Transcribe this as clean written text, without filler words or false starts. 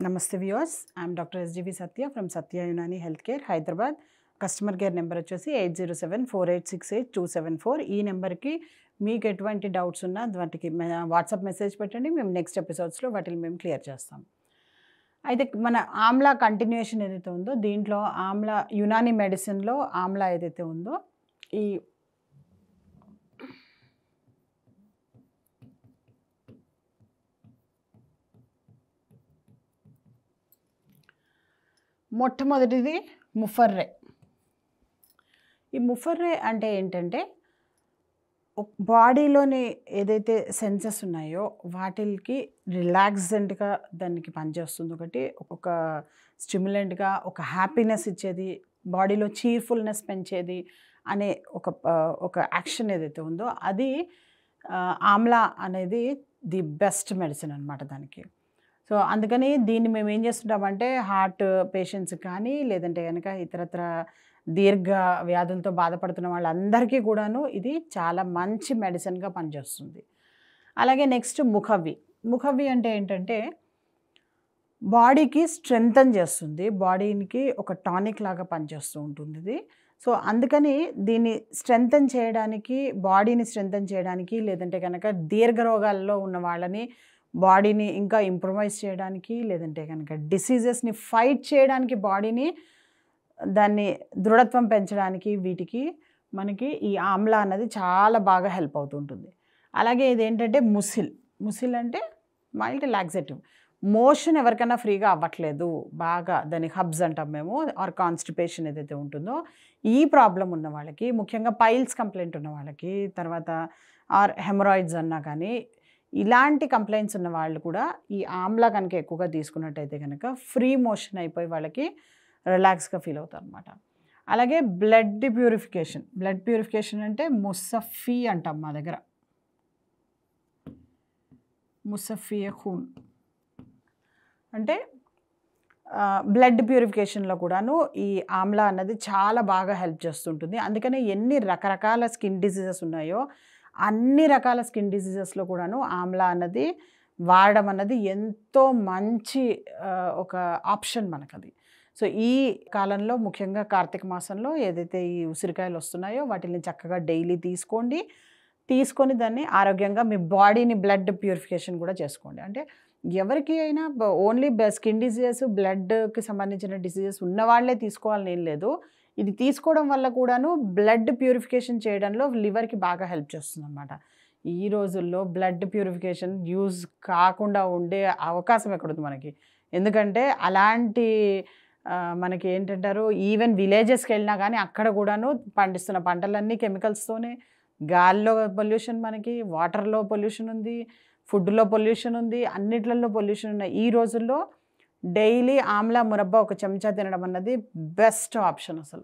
నమస్తే viewers, I'm doctor SGV Satya from Satya Unani health care Hyderabad. Customer care number వచ్చేసి 8074868274. ఈ నెంబర్కి మీకు ఎటువంటి డౌట్స్ ఉన్నా వాటికి వాట్సాప్ మెసేజ్ పెట్టండి. మేము నెక్స్ట్ ఎపిసోడ్స్లో వాటిని మేము క్లియర్ చేస్తాం. అయితే మన ఆమ్లా కంటిన్యూషన్ ఏదైతే ఉందో దీంట్లో ఆమ్లా యునాని మెడిసిన్లో ఆమ్లా ఏదైతే ఉందో ఈ మొట్టమొదటిది ముఫర్రే. ఈ ముఫర్రే అంటే ఏంటంటే బాడీలోని ఏదైతే సెన్సెస్ ఉన్నాయో వాటికి రిలాక్సెంట్గా దానికి పనిచేస్తుంది. ఒకటి ఒక స్టిమ్యులెంట్గా ఒక హ్యాపీనెస్ ఇచ్చేది, బాడీలో చీర్ఫుల్నెస్ పెంచేది అనే ఒక యాక్షన్ ఏదైతే ఉందో అది ఆమ్లా అనేది ది బెస్ట్ మెడిసిన్ అనమాట దానికి. సో అందుకని దీన్ని మేము ఏం చేస్తుంటామంటే హార్ట్ పేషెంట్స్ కానీ లేదంటే కనుక ఇతరత్ర దీర్ఘ వ్యాధులతో బాధపడుతున్న వాళ్ళందరికీ కూడాను ఇది చాలా మంచి మెడిసిన్గా పనిచేస్తుంది. అలాగే నెక్స్ట్ ముఖవ్వి అంటే ఏంటంటే బాడీకి స్ట్రెంగ్తన్ చేస్తుంది, బాడీకి ఒక టానిక్ లాగా పనిచేస్తూ ఉంటుంది ఇది. సో అందుకని దీన్ని స్ట్రెంగ్తన్ చేయడానికి, బాడీని స్ట్రెంగ్తన్ చేయడానికి లేదంటే కనుక దీర్ఘ రోగాల్లో ఉన్న వాళ్ళని బాడీని ఇంకా ఇంప్రూవైజ్ చేయడానికి లేదంటే కనుక డిసీజెస్ని ఫైట్ చేయడానికి బాడీని దాన్ని దృఢత్వం పెంచడానికి వీటికి మనకి ఈ ఆమ్లా అన్నది చాలా బాగా హెల్ప్ అవుతుంటుంది. అలాగే ఇదేంటంటే ముసిల్ అంటే మైల్డ్ లాక్సేటివ్. మోషన్ ఎవరికైనా ఫ్రీగా అవ్వట్లేదు, బాగా దానికి హబ్స్ అంటాం మేము, ఆర్ కాన్స్టిపేషన్ ఏదైతే ఉంటుందో ఈ ప్రాబ్లం ఉన్న వాళ్ళకి, ముఖ్యంగా పైల్స్ కంప్లైంట్ ఉన్న వాళ్ళకి, తర్వాత ఆర్ హెమరాయిడ్స్ అన్నా కానీ ఇలాంటి కంప్లైంట్స్ ఉన్న వాళ్ళు కూడా ఈ ఆమ్లా కనుక ఎక్కువగా తీసుకున్నట్టయితే కనుక ఫ్రీ మోషన్ అయిపోయి వాళ్ళకి రిలాక్స్గా ఫీల్ అవుతారు అనమాట. అలాగే బ్లడ్ ప్యూరిఫికేషన్ అంటే ముసఫీ అంటాం మా దగ్గర, ముసఫియే ఖూన్ అంటే బ్లడ్ ప్యూరిఫికేషన్లో కూడాను ఈ ఆమ్లా అన్నది చాలా బాగా హెల్ప్ చేస్తుంటుంది. అందుకనే ఎన్ని రకరకాల స్కిన్ డిసీజెస్ ఉన్నాయో అన్ని రకాల స్కిన్ డిసీజెస్లో కూడాను ఆమ్లా అన్నది వాడడం అన్నది ఎంతో మంచి ఒక ఆప్షన్ మనకది. సో ఈ కాలంలో ముఖ్యంగా కార్తీక మాసంలో ఏదైతే ఈ ఉసిరికాయలు వస్తున్నాయో వాటిని చక్కగా డైలీ తీసుకొని దాన్ని ఆరోగ్యంగా మీ బాడీని బ్లడ్ ప్యూరిఫికేషన్ కూడా చేసుకోండి. అంటే ఎవరికి అయినా ఓన్లీ స్కిన్ డిసీజెస్, బ్లడ్కి సంబంధించిన డిసీజెస్ ఉన్న వాళ్ళే తీసుకోవాలని ఏం లేదు. ఇది తీసుకోవడం వల్ల కూడాను బ్లడ్ ప్యూరిఫికేషన్ చేయడంలో లివర్కి బాగా హెల్ప్ చేస్తుంది అన్నమాట. ఈ రోజుల్లో బ్లడ్ ప్యూరిఫికేషన్ యూజ్ కాకుండా ఉండే అవకాశం ఎక్కడుంది మనకి. ఎందుకంటే అలాంటి మనకి ఏంటంటారు, ఈవెన్ విలేజెస్కి వెళ్ళినా కానీ అక్కడ కూడాను పండిస్తున్న పంటలన్నీ కెమికల్స్తోనే, గాలిలో పొల్యూషన్, మనకి వాటర్లో పొల్యూషన్ ఉంది, ఫుడ్లో పొల్యూషన్ ఉంది, అన్నిట్లలో పొల్యూషన్ ఉన్నాయి. ఈ రోజుల్లో డైలీ ఆమ్లా మురబ్బా ఒక చెంచా తినడం అన్నది బెస్ట్ ఆప్షన్ అసలు.